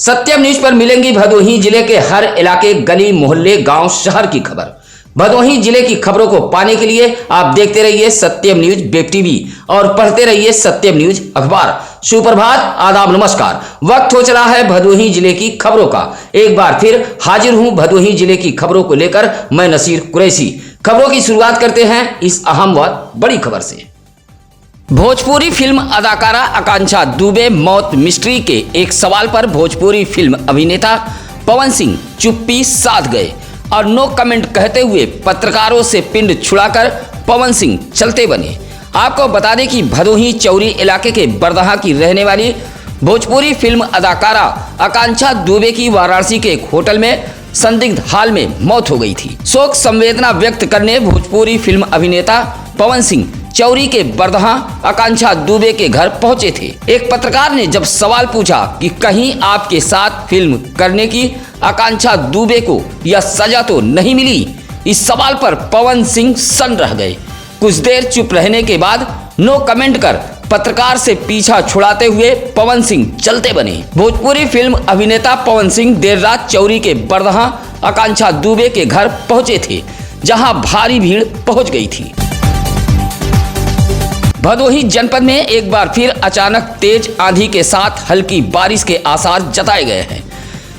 सत्यम news पर मिलेंगी भदोही जिले के हर इलाके, गली मोहल्ले, गांव, शहर की खबर। भदोही जिले की खबरों को पाने के लिए आप देखते रहिए सत्यम न्यूज वेब टीवी और पढ़ते रहिए सत्यम न्यूज अखबार। सुप्रभात, आदाब, नमस्कार। वक्त हो चला है भदोही जिले की खबरों का। एक बार फिर हाजिर हूं भदोही जिले की खबरों को लेकर मैं नसीर कुरैशी। खबरों की शुरुआत करते हैं इस अहम व बड़ी खबर से। भोजपुरी फिल्म अदाकारा आकांक्षा दुबे मौत मिस्ट्री के एक सवाल पर भोजपुरी फिल्म अभिनेता पवन सिंह चुप्पी साध गए और नो कमेंट कहते हुए पत्रकारों से पिंड छुड़ाकर पवन सिंह चलते बने। आपको बता दें कि भदोही चौरी इलाके के बरदहा की रहने वाली भोजपुरी फिल्म अदाकारा आकांक्षा दुबे की वाराणसी के एक होटल में संदिग्ध हाल में मौत हो गई थी। शोक संवेदना व्यक्त करने भोजपुरी फिल्म अभिनेता पवन सिंह चौरी के बरदहा आकांक्षा दुबे के घर पहुंचे थे। एक पत्रकार ने जब सवाल पूछा कि कहीं आपके साथ फिल्म करने की आकांक्षा दुबे को यह सजा तो नहीं मिली, इस सवाल पर पवन सिंह सन्न रह गए। कुछ देर चुप रहने के बाद नो कमेंट कर पत्रकार से पीछा छुड़ाते हुए पवन सिंह चलते बने। भोजपुरी फिल्म अभिनेता पवन सिंह देर रात चौरी के बरदहा आकांक्षा दुबे के घर पहुंचे थे, जहां भारी भीड़ पहुंच गई थी। भदोही जनपद में एक बार फिर अचानक तेज आंधी के साथ हल्की बारिश के आसार जताए गए हैं।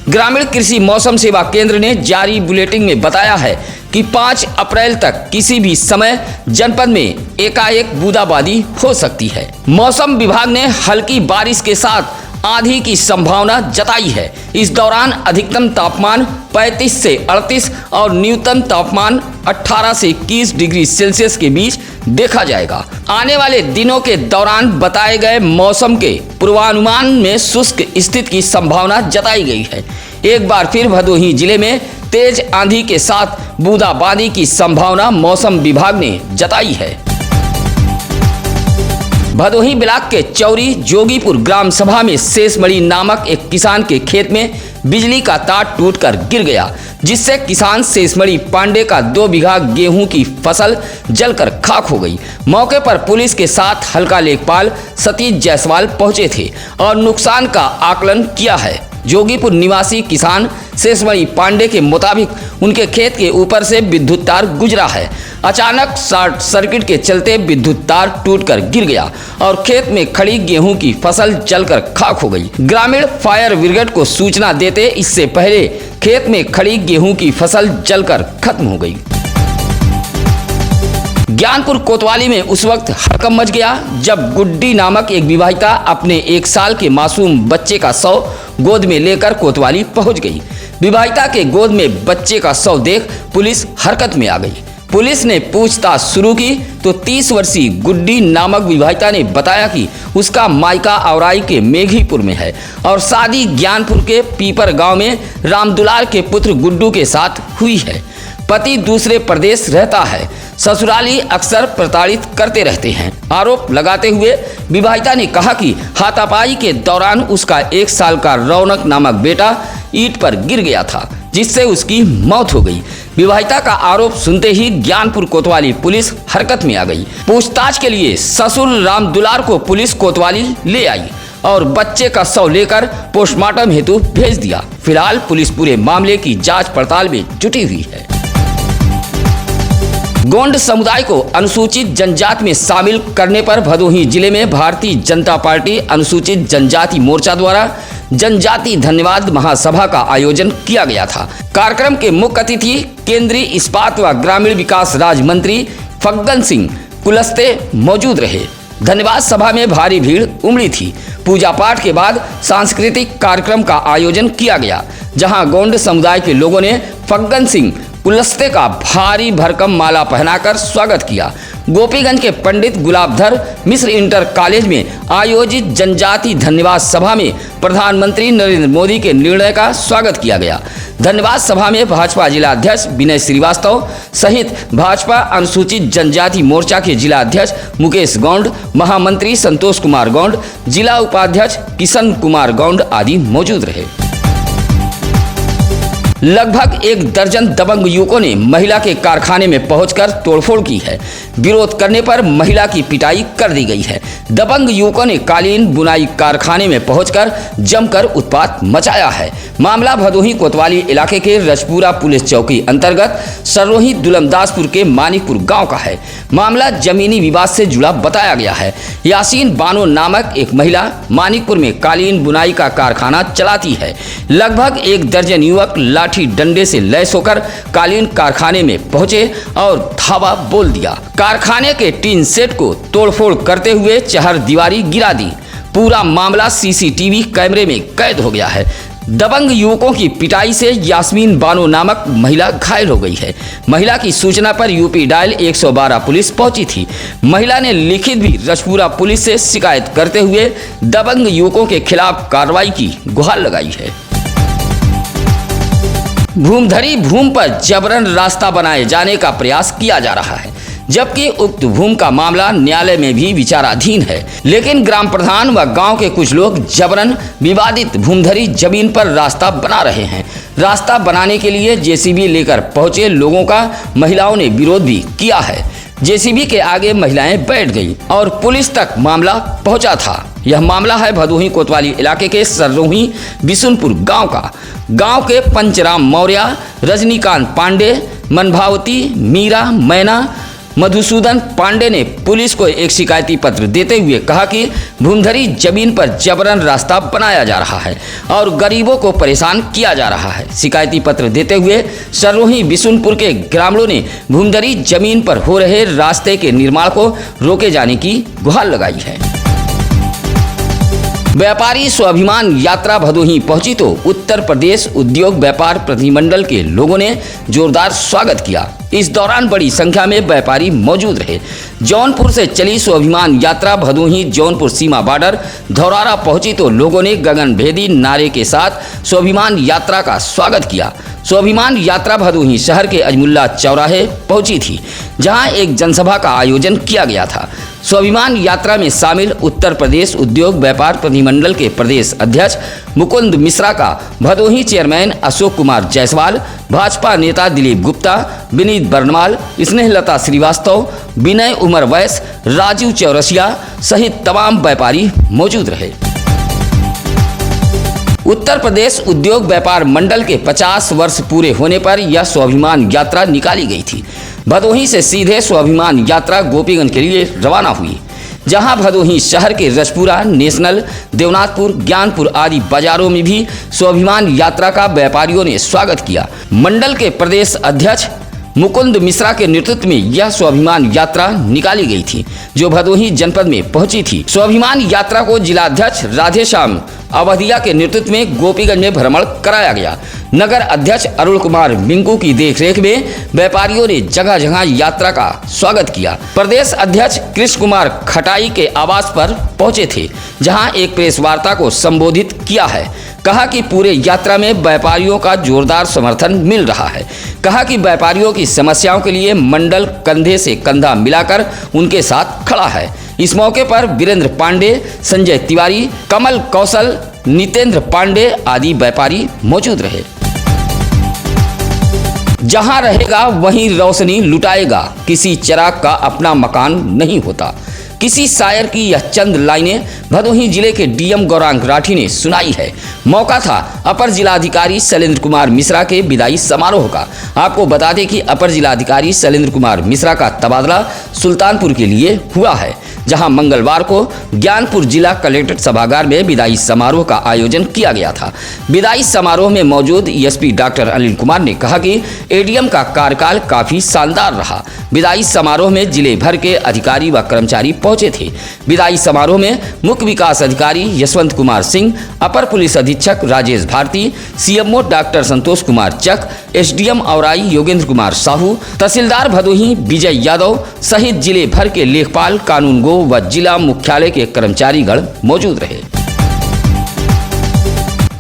ग्रामीण कृषि मौसम सेवा केंद्र ने जारी बुलेटिन में बताया है कि 5 अप्रैल तक किसी भी समय जनपद में एकाएक बूंदाबांदी हो सकती है। मौसम विभाग ने हल्की बारिश के साथ आंधी की संभावना जताई है। इस दौरान अधिकतम तापमान 35 से 38 और न्यूनतम तापमान 18 से 21 डिग्री सेल्सियस के बीच देखा जाएगा। आने वाले दिनों के दौरान बताए गए मौसम के पूर्वानुमान में शुष्क स्थिति की संभावना जताई गई है। एक बार फिर भदोही जिले में तेज आंधी के साथ बूंदाबांदी की संभावना मौसम विभाग ने जताई है। भदोही ब्लॉक के चौरी जोगीपुर ग्राम सभा में शेषमणि नामक एक किसान के खेत में बिजली का तार टूटकर गिर गया, जिससे किसान शेषमणि पांडे का 2 बीघा गेहूं की फसल जलकर खाक हो गई। मौके पर पुलिस के साथ हल्का लेखपाल सतीश जायसवाल पहुंचे थे और नुकसान का आकलन किया है। जोगीपुर निवासी किसान शेषमणि पांडे के मुताबिक उनके खेत के ऊपर से विद्युत तार गुजरा है। अचानक शॉर्ट सर्किट के चलते विद्युत तार टूटकर गिर गया और खेत में खड़ी गेहूं की फसल जलकर खाक हो गई। ग्रामीण फायर ब्रिगेड को सूचना देते इससे पहले खेत में खड़ी गेहूं की फसल जलकर खत्म हो गई। ज्ञानपुर कोतवाली में उस वक्त हड़कंप मच गया जब गुड्डी नामक एक विवाहिता अपने 1 साल के मासूम बच्चे का शव गोद में लेकर कोतवाली पहुंच गई। विवाहिता के गोद में बच्चे का शव देख पुलिस हरकत में आ गई। पुलिस ने पूछताछ शुरू की तो 30 वर्षीय गुड्डी नामक विवाहिता ने बताया कि उसका मायका औराई के मेघीपुर में है और शादी ज्ञानपुर के पीपर गांव में रामदुलार के पुत्र गुड्डू के साथ हुई है। पति दूसरे प्रदेश रहता है, ससुराली अक्सर प्रताड़ित करते रहते हैं। आरोप लगाते हुए विवाहिता ने कहा कि हाथापाई के दौरान उसका 1 साल का रौनक नामक बेटा ईंट पर गिर गया था, जिससे उसकी मौत हो गई। विवाहिता का आरोप सुनते ही ज्ञानपुर कोतवाली पुलिस हरकत में आ गई। पूछताछ के लिए ससुर रामदुलार को पुलिस कोतवाली ले आई और बच्चे का शव लेकर पोस्टमार्टम हेतु भेज दिया। फिलहाल पुलिस पूरे मामले की जांच पड़ताल में जुटी हुई है। गोंड समुदाय को अनुसूचित जनजाति में शामिल करने पर भदोही जिले में भारतीय जनता पार्टी अनुसूचित जनजाति मोर्चा द्वारा जनजाति धन्यवाद महासभा का आयोजन किया गया था। कार्यक्रम के मुख्य अतिथि केंद्रीय इस्पात व ग्रामीण विकास राज्य मंत्री फग्गन सिंह कुलस्ते मौजूद रहे। धन्यवाद सभा में भारी भीड़ उमड़ी थी। पूजा पाठ के बाद सांस्कृतिक कार्यक्रम का आयोजन किया गया, जहां गोंड समुदाय के लोगों ने फग्गन सिंह कुलस्ते का भारी भरकम माला पहनाकर स्वागत किया। गोपीगंज के पंडित गुलाबधर मिश्र इंटर कॉलेज में आयोजित जनजाति धन्यवाद सभा में प्रधानमंत्री नरेंद्र मोदी के निर्णय का स्वागत किया गया। धन्यवाद सभा में भाजपा जिला अध्यक्ष विनय श्रीवास्तव सहित भाजपा अनुसूचित जनजाति मोर्चा के जिला अध्यक्ष मुकेश गौंड, महामंत्री संतोष कुमार गौंड, जिला उपाध्यक्ष किशन कुमार गौंड आदि मौजूद रहे। लगभग एक दर्जन दबंग युवकों ने महिला के कारखाने में पहुंचकर तोड़फोड़ की है। विरोध करने पर महिला की पिटाई कर दी गई है। दबंग युवकों ने कालीन बुनाई कारखाने में पहुंचकर जमकर उत्पात मचाया है। मामला भदोही कोतवाली इलाके के रजपुरा पुलिस चौकी अंतर्गत सरोही दुलमदासपुर के मानिकपुर गांव का है। मामला जमीनी विवाद से जुड़ा बताया गया है। यासीन बानो नामक एक महिला मानिकपुर में कालीन बुनाई का कारखाना चलाती है। लगभग एक दर्जन युवक लाठी डंडे से लैस होकर कालीन कारखाने में पहुंचे और धावा बोल दिया। कारखाने के टीन सेट को तोड़फोड़ करते हुए चहर दीवारी गिरा दी। पूरा मामला सीसीटीवी कैमरे में कैद हो गया है। दबंग युवकों की पिटाई से यास्मीन बानो नामक महिला घायल हो गई है। महिला की सूचना पर यूपी डायल 112 पुलिस पहुंची थी। महिला ने लिखित भी रजपुरा पुलिस से शिकायत करते हुए दबंग युवकों के खिलाफ कार्रवाई की गुहार लगाई है। भूमधरी भूमि पर जबरन रास्ता बनाए जाने का प्रयास किया जा रहा है, जबकि उक्त भूमि का मामला न्यायालय में भी विचाराधीन है। लेकिन ग्राम प्रधान व गांव के कुछ लोग जबरन विवादित भूमधरी जमीन पर रास्ता बना रहे हैं। रास्ता बनाने के लिए जेसीबी लेकर पहुंचे लोगों का महिलाओं ने विरोध भी किया है। जेसीबी के आगे महिलाएं बैठ गईं और पुलिस तक मामला पहुंचा था। यह मामला है भदोही कोतवाली इलाके के सरोही बिशुनपुर गांव का। गांव के पंचराम मौर्य, रजनीकांत पांडे, मनभावती, मीरा, मैना, मधुसूदन पांडे ने पुलिस को एक शिकायती पत्र देते हुए कहा कि भूमधरी जमीन पर जबरन रास्ता बनाया जा रहा है और गरीबों को परेशान किया जा रहा है। शिकायती पत्र देते हुए सरोही बिशुनपुर के ग्रामीणों ने भूमधरी जमीन पर हो रहे रास्ते के निर्माण को रोके जाने की गुहार लगाई है। व्यापारी स्वाभिमान यात्रा भदोही पहुंची तो उत्तर प्रदेश उद्योग व्यापार प्रतिनिधिमंडल के लोगों ने जोरदार स्वागत किया। इस दौरान बड़ी संख्या में व्यापारी मौजूद रहे। जौनपुर से चली स्वाभिमान यात्रा भदोही जौनपुर सीमा बॉर्डर धौरारा पहुंची तो लोगों ने गगनभेदी नारे के साथ स्वाभिमान यात्रा का स्वागत किया। स्वाभिमान यात्रा भदोही शहर के अजमुल्ला चौराहे पहुंची थी, जहां एक जनसभा का आयोजन किया गया था। स्वाभिमान यात्रा में शामिल उत्तर प्रदेश उद्योग व्यापार प्रतिनिधिमंडल के प्रदेश अध्यक्ष मुकुंद मिश्रा का भदोही चेयरमैन अशोक कुमार जायसवाल, भाजपा नेता दिलीप गुप्ता, विनीत बर्नवाल, स्नेहलता श्रीवास्तव, विनय उमर वैस, राजू चौरसिया सहित तमाम व्यापारी मौजूद रहे। उत्तर प्रदेश उद्योग व्यापार मंडल के 50 वर्ष पूरे होने पर यह स्वाभिमान यात्रा निकाली गई थी। भदोही से सीधे स्वाभिमान यात्रा गोपीगंज के लिए रवाना हुई, जहां भदोही शहर के रजपुरा, नेशनल, देवनाथपुर, ज्ञानपुर आदि बाजारों में भी स्वाभिमान यात्रा का व्यापारियों ने स्वागत किया। मंडल के प्रदेश अध्यक्ष मुकुंद मिश्रा के नेतृत्व में यह स्वाभिमान यात्रा निकाली गई थी, जो भदोही जनपद में पहुंची थी। स्वाभिमान यात्रा को जिलाध्यक्ष राधेश्याम अवधिया के नेतृत्व में गोपीगंज में भ्रमण कराया गया। नगर अध्यक्ष अरुण कुमार मिंकू की देखरेख में व्यापारियों ने जगह जगह यात्रा का स्वागत किया। प्रदेश अध्यक्ष कृष्ण कुमार खटाई के आवास पर पहुंचे थे, जहां एक प्रेस वार्ता को संबोधित किया है। कहा कि पूरे यात्रा में व्यापारियों का जोरदार समर्थन मिल रहा है। कहा कि व्यापारियों की समस्याओं के लिए मंडल कंधे से कंधा मिलाकर उनके साथ खड़ा है। इस मौके पर वीरेंद्र पांडे, संजय तिवारी, कमल कौशल, नितेंद्र पांडे आदि व्यापारी मौजूद रहे। जहां रहेगा वहीं रोशनी लुटाएगा, किसी चिराग का अपना मकान नहीं होता। किसी शायर की यह चंद लाइनें भदोही जिले के डीएम गौरांग राठी ने सुनाई है। मौका था अपर जिलाधिकारी शैलेंद्र कुमार मिश्रा के विदाई समारोह का। आपको बता दें कि अपर जिलाधिकारी शैलेंद्र कुमार मिश्रा का तबादला सुल्तानपुर के लिए हुआ है, जहां मंगलवार को ज्ञानपुर जिला कलेक्ट्रेट सभागार में विदाई समारोह का आयोजन किया गया था। विदाई समारोह में मौजूद एसपी डॉक्टर अनिल कुमार ने कहा कि एडीएम का कार्यकाल काफी शानदार रहा। विदाई समारोह में जिले भर के अधिकारी व कर्मचारी पहुंचे थे। विदाई समारोह में मुख्य विकास अधिकारी यशवंत कुमार सिंह, अपर पुलिस अधीक्षक राजेश भारती, सीएमओ डॉक्टर संतोष कुमार चक, एसडीएम औराई योगेंद्र कुमार साहू, तहसीलदार भदोही विजय यादव सहित जिले भर के लेखपाल, कानूनगो व जिला मुख्यालय के कर्मचारीगण मौजूद रहे।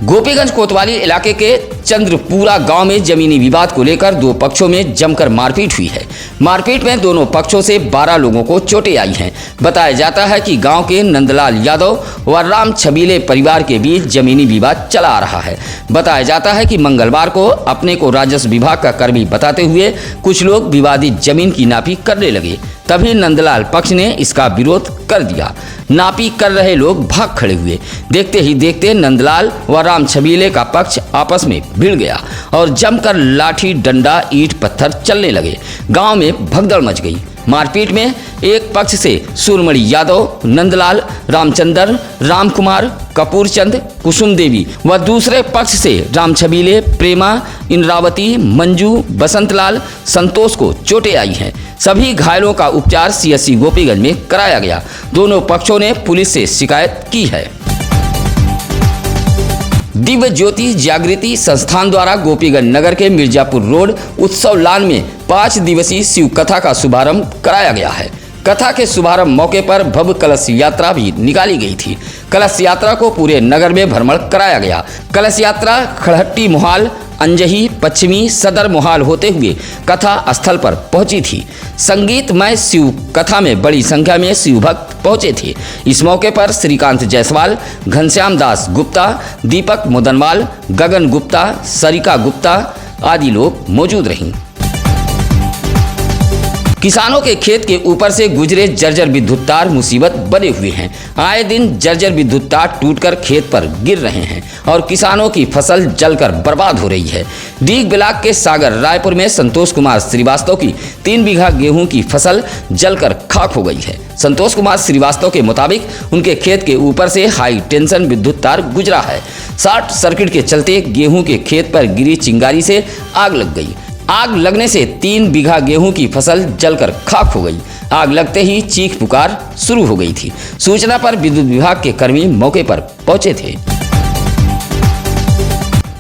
गोपीगंज कोतवाली इलाके के चंद्रपुरा गांव में जमीनी विवाद को लेकर दो पक्षों में जमकर मारपीट हुई है। मारपीट में दोनों पक्षों से 12 लोगों को चोटें आई हैं। बताया जाता है कि गांव के नंदलाल यादव व राम छबीले परिवार के बीच जमीनी विवाद चला आ रहा है। बताया जाता है कि मंगलवार को अपने को राजस्व विभाग का कर्मी बताते हुए कुछ लोग विवादित जमीन की नापी करने लगे। तभी नंदलाल पक्ष ने इसका विरोध कर दिया। नापी कर रहे लोग भाग खड़े हुए। देखते ही देखते नंदलाल व राम छबीले का पक्ष आपस में भिड़ गया और जमकर लाठी डंडा ईंट पत्थर चलने लगे। गांव में भगदड़ मच गई। मारपीट में एक पक्ष से सूरमणि यादव, नंदलाल, रामचंद्र, रामकुमार, कपूरचंद, कुसुम देवी व दूसरे पक्ष से राम छबीले, प्रेमा, इंद्रावती, मंजू, बसंतलाल, संतोष को चोटें आई हैं। सभी घायलों का उपचार सीएससी गोपीगंज में कराया गया। दोनों पक्षों ने पुलिस से शिकायत की है। दिव्य ज्योति जागृति संस्थान द्वारा गोपीगंज नगर के मिर्जापुर रोड उत्सव लान में 5 दिवसीय शिव कथा का शुभारंभ कराया गया है। कथा के शुभारंभ मौके पर भव्य कलश यात्रा भी निकाली गई थी। कलश यात्रा को पूरे नगर में भ्रमण कराया गया। कलश यात्रा खड़हट्टी मोहाल, अंजही, पश्चिमी, सदर मोहाल होते हुए कथा स्थल पर पहुंची थी। संगीतमय शिव कथा में बड़ी संख्या में शिव भक्त पहुंचे थे। इस मौके पर श्रीकांत जायसवाल, घनश्याम दास गुप्ता, दीपक मोदनवाल, गगन गुप्ता, सरिका गुप्ता आदि लोग मौजूद रहीं। किसानों के खेत के ऊपर से गुजरे जर्जर विद्युत तार मुसीबत बने हुए हैं। आए दिन जर्जर विद्युत तार टूटकर खेत पर गिर रहे हैं और किसानों की फसल जलकर बर्बाद हो रही है। डीग ब्लॉक के सागर रायपुर में संतोष कुमार श्रीवास्तव की 3 बीघा गेहूं की फसल जलकर खाक हो गई है। संतोष कुमार श्रीवास्तव के मुताबिक उनके खेत के ऊपर से हाई टेंशन विद्युत तार गुजरा है। शॉर्ट सर्किट के चलते गेहूं के खेत पर गिरी चिंगारी से आग लग गई। आग लगने से 3 बीघा गेहूं की फसल जलकर खाक हो गई। आग लगते ही चीख पुकार शुरू हो गई थी। सूचना पर विद्युत विभाग के कर्मी मौके पर पहुंचे थे।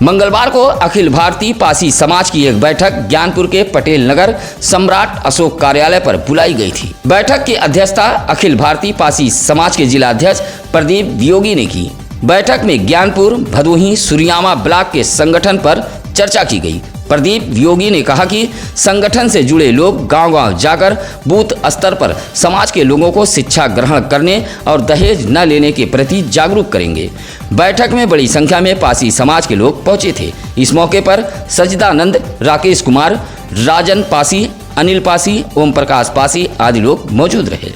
मंगलवार को अखिल भारतीय पासी समाज की एक बैठक ज्ञानपुर के पटेल नगर सम्राट अशोक कार्यालय पर बुलाई गई थी। बैठक की अध्यक्षता अखिल भारतीय पासी समाज के जिला अध्यक्ष प्रदीप वियोगी ने की। बैठक में ज्ञानपुर, भदोही, सुरियामा ब्लॉक के संगठन पर चर्चा की गई। प्रदीप वियोगी ने कहा कि संगठन से जुड़े लोग गांव-गांव जाकर बूथ स्तर पर समाज के लोगों को शिक्षा ग्रहण करने और दहेज न लेने के प्रति जागरूक करेंगे। बैठक में बड़ी संख्या में पासी समाज के लोग पहुंचे थे। इस मौके पर सजदानंद, राकेश कुमार, राजन पासी, अनिल पासी, ओम प्रकाश पासी आदि लोग मौजूद रहे।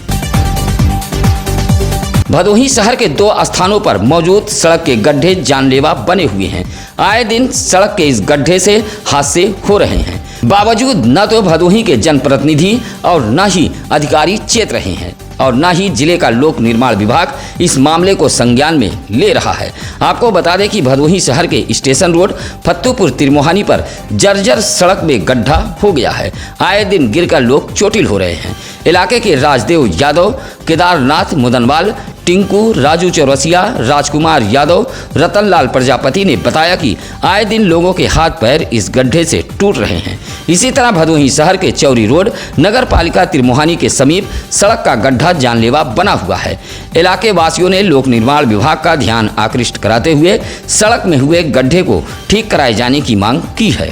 भदोही शहर के 2 स्थानों पर मौजूद सड़क के गड्ढे जानलेवा बने हुए हैं। आए दिन सड़क के इस गड्ढे से हादसे हो रहे हैं। बावजूद न तो भदोही के जनप्रतिनिधि और न ही अधिकारी चेत रहे हैं और न ही जिले का लोक निर्माण विभाग इस मामले को संज्ञान में ले रहा है। आपको बता दें कि भदोही शहर के स्टेशन रोड फत्तूपुर तिरमोहानी पर जर्जर सड़क में गड्ढा हो गया है। आए दिन गिरकर लोग चोटिल हो रहे हैं। इलाके के राजदेव यादव, केदारनाथ मुदनवाल, टिंकू, राजू चौरसिया, राजकुमार यादव, रतनलाल प्रजापति ने बताया कि आए दिन लोगों के हाथ पैर इस गड्ढे से टूट रहे हैं। इसी तरह भदोही शहर के चौरी रोड नगर पालिका तिरमोहानी के समीप सड़क का गड्ढा जानलेवा बना हुआ है। इलाके वासियों ने लोक निर्माण विभाग का ध्यान आकृष्ट कराते हुए सड़क में हुए गड्ढे को ठीक कराए जाने की मांग की है।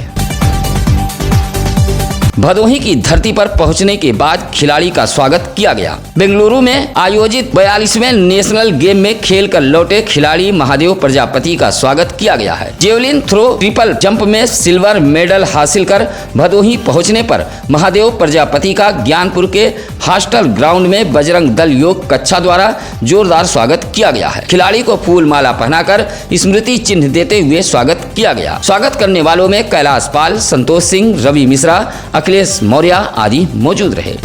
भदोही की धरती पर पहुंचने के बाद खिलाड़ी का स्वागत किया गया। बेंगलुरु में आयोजित 42वें नेशनल गेम में खेल कर लौटे खिलाड़ी महादेव प्रजापति का स्वागत किया गया है। जेवलिन थ्रो, ट्रिपल जंप में सिल्वर मेडल हासिल कर भदोही पहुंचने पर महादेव प्रजापति का ज्ञानपुर के हॉस्टल ग्राउंड में बजरंग दल योग कक्षा द्वारा जोरदार स्वागत किया गया है। खिलाड़ी को फूल माला पहनाकर स्मृति चिन्ह देते हुए स्वागत किया गया। स्वागत करने वालों में कैलाश पाल, संतोष सिंह, रवि मिश्रा, अखिलेश मौर्य आदि मौजूद रहे।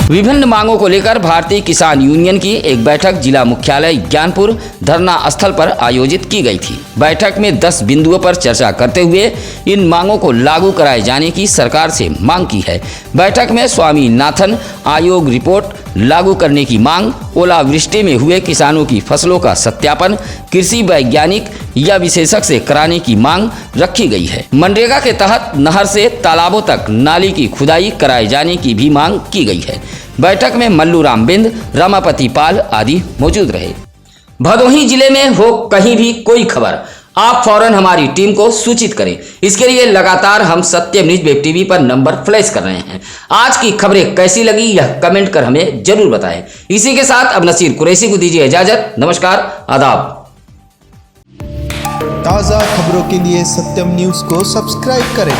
विभिन्न मांगों को लेकर भारतीय किसान यूनियन की एक बैठक जिला मुख्यालय ज्ञानपुर धरना स्थल पर आयोजित की गई थी। बैठक में 10 बिंदुओं पर चर्चा करते हुए इन मांगों को लागू कराए जाने की सरकार से मांग की है। बैठक में स्वामीनाथन आयोग रिपोर्ट लागू करने की मांग, ओलावृष्टि में हुए किसानों की फसलों का सत्यापन कृषि वैज्ञानिक या विशेषज्ञ से कराने की मांग रखी गई है। मनरेगा के तहत नहर से तालाबों तक नाली की खुदाई कराए जाने की भी मांग की गई है। बैठक में मल्लू राम बिंद, रमापति पाल आदि मौजूद रहे। भदोही जिले में हो कहीं भी कोई खबर, आप फौरन हमारी टीम को सूचित करें। इसके लिए लगातार हम सत्यम न्यूज वेब टीवी पर नंबर फ्लैश कर रहे हैं। आज की खबरें कैसी लगी यह कमेंट कर हमें जरूर बताएं। इसी के साथ अब नसीर कुरैशी को दीजिए इजाजत। नमस्कार, आदाब। ताज़ा खबरों के लिए सत्यम न्यूज़ को सब्सक्राइब करें